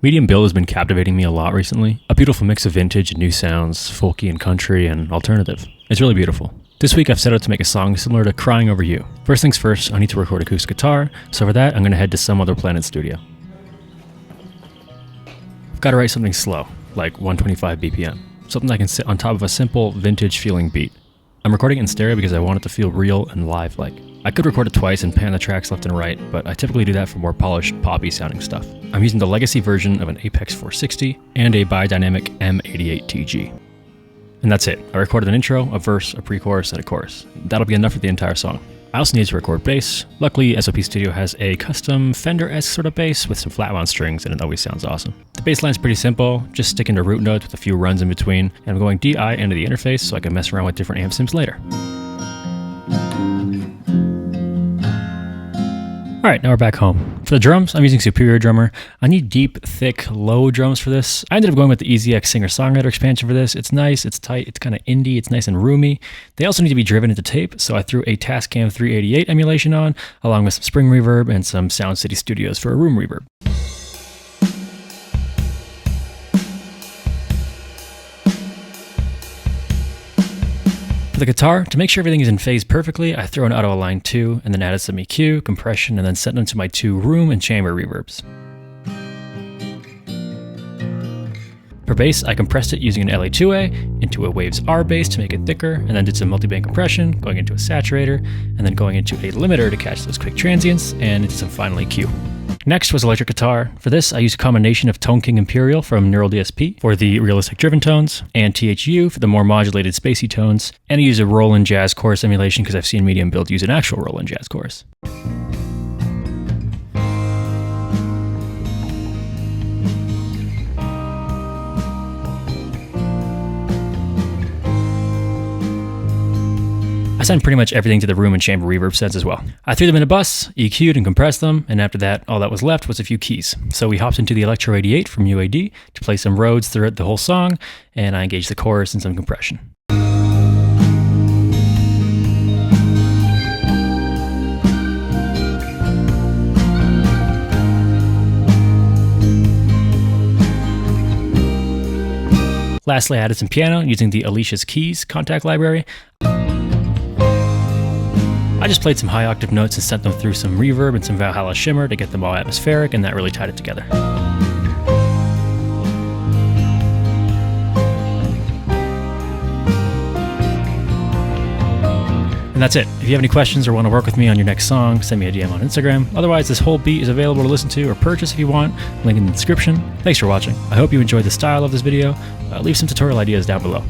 Medium Build has been captivating me a lot recently. A beautiful mix of vintage and new sounds, folky and country, and alternative. It's really beautiful. This week I've set out to make a song similar to Crying Over You. First things first, I need to record acoustic guitar, so for that I'm going to head to Some Other Planet studio. I've got to write something slow, like 125 BPM. Something that can sit on top of a simple, vintage feeling beat. I'm recording it in stereo because I want it to feel real and live-like. I could record it twice and pan the tracks left and right, but I typically do that for more polished, poppy sounding stuff. I'm using the legacy version of an Apex 460 and a Biodynamic M88TG. And that's it. I recorded an intro, a verse, a pre-chorus, and a chorus. That'll be enough for the entire song. I also need to record bass. Luckily, SOP Studio has a custom Fender-esque sort of bass with some flat wound strings, and it always sounds awesome. The bass line's pretty simple, just sticking to root notes with a few runs in between, and I'm going DI into the interface so I can mess around with different amp sims later. Alright, now we're back home. For the drums, I'm using Superior Drummer. I need deep, thick, low drums for this. I ended up going with the EZX Singer-Songwriter expansion for this. It's nice, it's tight, it's kind of indie, it's nice and roomy. They also need to be driven into tape, so I threw a Tascam 388 emulation on, along with some Spring Reverb and some Sound City Studios for a room reverb. For the guitar, to make sure everything is in phase perfectly, I threw an Auto Align 2 and then added some EQ, compression, and then set them to my two room and chamber reverbs. For bass, I compressed it using an LA2A into a Waves R bass to make it thicker, and then did some multiband compression, going into a saturator, and then going into a limiter to catch those quick transients, and into some final EQ. Next was electric guitar. For this, I used a combination of Tone King Imperial from Neural DSP for the realistic driven tones, and THU for the more modulated spacey tones, and I used a Roland Jazz chorus emulation because I've seen Medium Build use an actual Roland Jazz chorus. I sent pretty much everything to the room and chamber reverb sets as well. I threw them in a bus, EQ'd and compressed them, and after that, all that was left was a few keys. So we hopped into the Electro 88 from UAD to play some Rhodes throughout the whole song, and I engaged the chorus and some compression. Lastly, I added some piano using the Alicia's Keys contact library. I just played some high octave notes and sent them through some reverb and some Valhalla shimmer to get them all atmospheric, and that really tied it together. And that's it. If you have any questions or want to work with me on your next song, send me a DM on Instagram. Otherwise, this whole beat is available to listen to or purchase if you want. Link in the description. Thanks for watching. I hope you enjoyed the style of this video. Leave some tutorial ideas down below.